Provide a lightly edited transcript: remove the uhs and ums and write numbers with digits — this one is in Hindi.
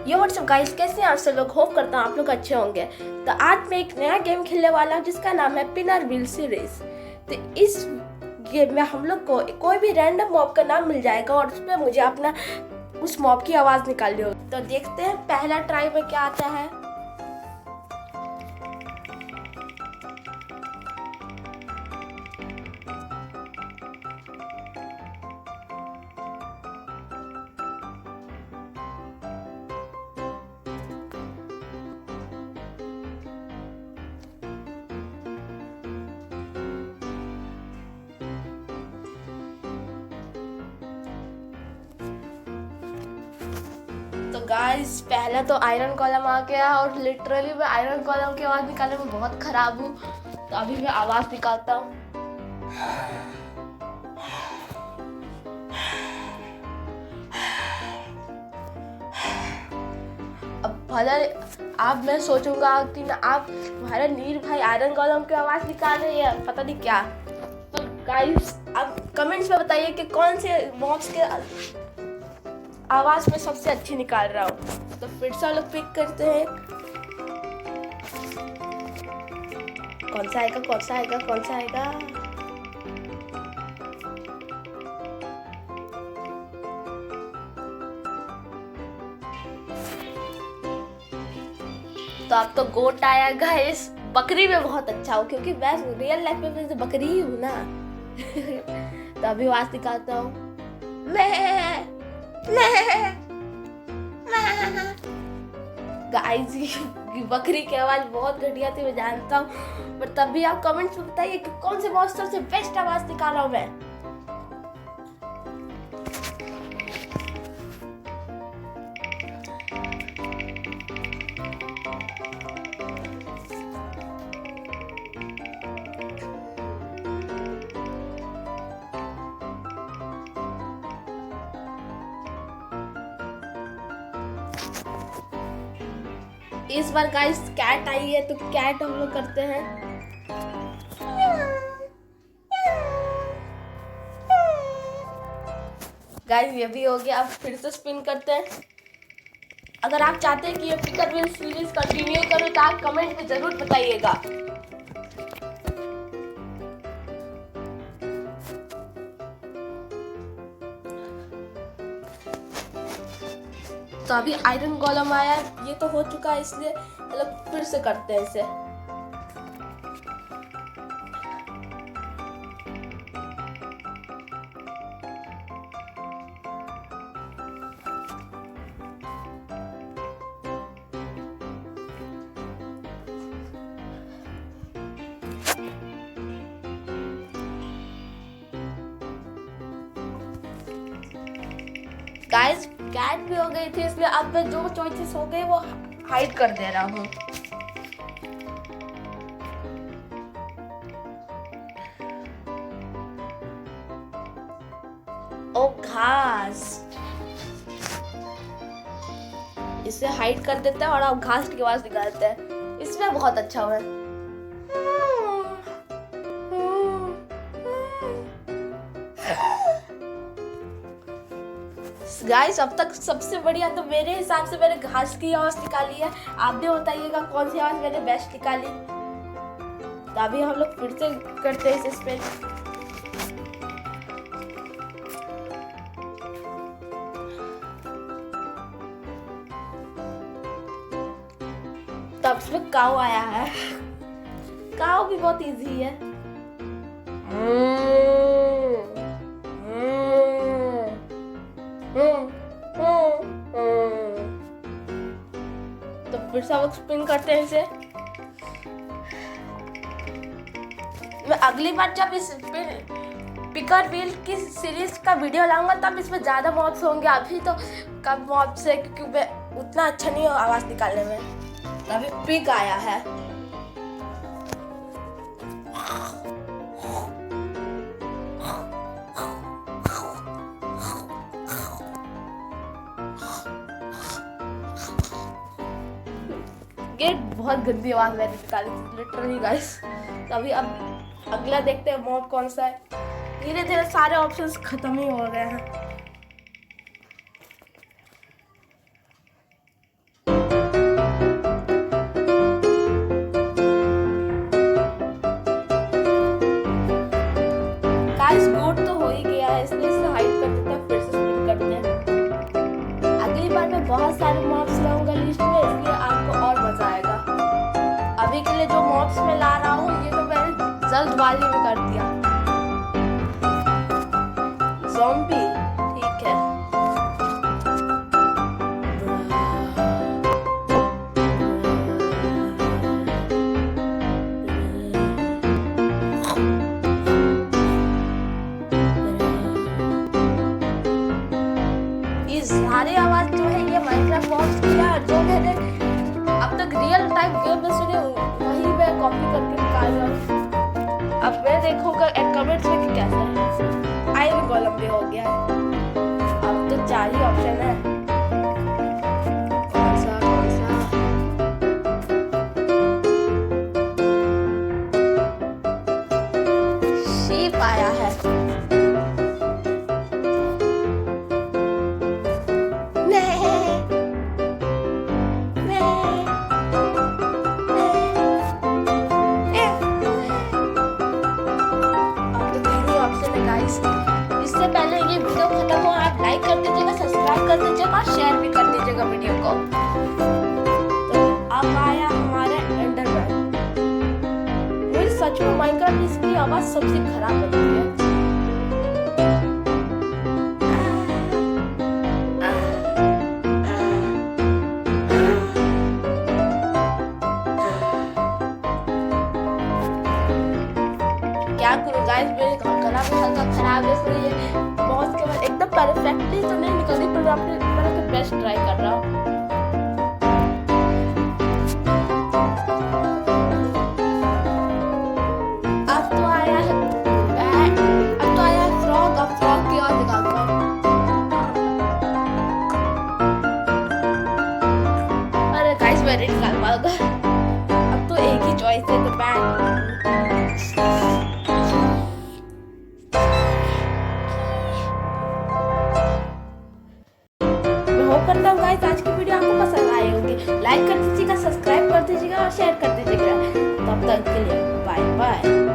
यो व्हाट्सअप गाइस, कैसे हैं आप सब लोग। होप करता हूँ आप लोग अच्छे होंगे। तो आज मैं एक नया गेम खेलने वाला हूँ जिसका नाम है पिनर व्हील सीरीज। तो इस गेम में हम लोग को कोई भी रैंडम मॉब का नाम मिल जाएगा और उसमें मुझे अपना उस मॉब की आवाज़ निकालनी होगी। तो देखते हैं पहला ट्राई में क्या आता है। तो गाइस पहला तो आयरन कॉलम आ गया और लिटरली मैं आयरन कॉलम की आवाज़ निकालने में बहुत ख़राब हूँ। तो अभी मैं आवाज़ निकालता हूँ। अब भला आप मैं सोचूंगा कि ना आप तुम्हारा नीर भाई आयरन कॉलम की आवाज़ निकाल रहे हैं, पता नहीं क्या। तो गाइस आप कमेंट्स में बताइए कि कौन से मॉब्स के आवाज़ में सबसे अच्छी निकाल रहा हूँ। तो फिर से लोग पिक करते हैं। कौन सा आएगा, कौन सा आएगा, कौन सा आएगा। तो अब तो गोट आया गाइस। बकरी में बहुत अच्छा हूँ क्योंकि मैं रियल लाइफ में तो बकरी ही हूँ ना। तो अभी आवाज़ निकालता हूँ। गाइस बकरी की आवाज बहुत घटिया थी, मैं जानता हूँ, पर तब भी आप कमेंट्स में बताइए कि कौन से मॉन्स्टर से बेस्ट आवाज निकाला हूँ मैं। इस बार गाइस कैट आई है तो कैट हम लोग करते हैं। गाइस ये भी हो गया। अब फिर से स्पिन करते हैं। अगर आप चाहते हैं कि ये पिकर व्हील सीरीज कंटिन्यू करूं तो आप कमेंट में जरूर बताइएगा। तो अभी आयरन गोलम आया, ये तो हो चुका है, इसलिए मतलब फिर से करते हैं इसे। गाइस कैट भी हो गई थी, इसलिए अब मैं जो चॉइसेस हो गए वो हाइड कर दे रहा हूँ। ओ घास, इसे हाइड कर देते हैं और अब घास की आवाज निकालते हैं। इसमें बहुत अच्छा हुआ है। गाइस अब तक सबसे बढ़िया तो मेरे हिसाब से मैंने घास की आवाज निकाली है। आप भी बताइएगा कौन सी आवाज मैंने बेस्ट निकाली। तो अभी हम लोग फिर से करते हैं इस पे। तब इसमें काऊ आया है। काऊ भी बहुत इजी है। तो फिर से हम स्पिन करते हैं इसे। मैं अगली बार जब इस पिकर व्हील की सीरीज का वीडियो लाऊंगा तब इसमें ज्यादा मॉब्स होंगे। अभी तो कम मॉब्स है क्योंकि मैं उतना अच्छा नहीं हूँ आवाज निकालने में। अभी पिग आया है। ये बहुत गंदी आवाज मैंने निकाली थी लिटरली गाइस। तो अभी अब अगला देखते हैं मॉब कौन सा है। धीरे धीरे सारे ऑप्शंस खत्म ही हो गए हैं। बार में बहुत सारे मॉब्स लाऊंगा लिस्ट में, इसलिए आपको और मजा आएगा। अभी के लिए जो मॉब्स में ला रहा हूँ ये तो मैंने जल्दबाजी में कर दिया। ज़ॉम्बी, ठीक है। ये सारी आवाज जो है ये माइनक्राफ्ट मॉब्स की है, जो मैंने अब तक रियल टाइम गेम में सुने वही मैं कॉपी करके निकाल रहा हूँ। अब मैं देखूंगा कमेंट्स में कि कैसा है। आयरन गोलम भी हो गया है। अब तो 4 ही ऑप्शन है। कौन सा शीप आया है। इससे पहले ये वीडियो खत्म हो आप लाइक कर दीजिएगा, सब्सक्राइब कर दीजिएगा, शेयर भी कर दीजिएगा वीडियो को। तो अब आया हमारा एंडरमैन। मुझे सच में माइनक्राफ्ट इसकी आवाज सबसे खराब लगती है। क्या करूं गाइस, मेरे गला भी हल्का खराब है, इसलिए बहुत के बाद एकदम परफेक्टली तो नहीं निकल रही, पर मैंने तो बेस्ट ट्राई कर रहा हूँ। अब तो आया है फ्रॉग। अब फ्रॉग की और निकालता हूँ। अरे गाइस मैं नहीं निकाल पाऊंगा। अब तो एक ही चॉइस है, तो बैट। करता हूँ गाइस, आज की वीडियो आपको पसंद आई होगी। लाइक कर दीजिएगा, सब्सक्राइब कर दीजिएगा और शेयर कर दीजिएगा। तब तक के लिए बाय बाय।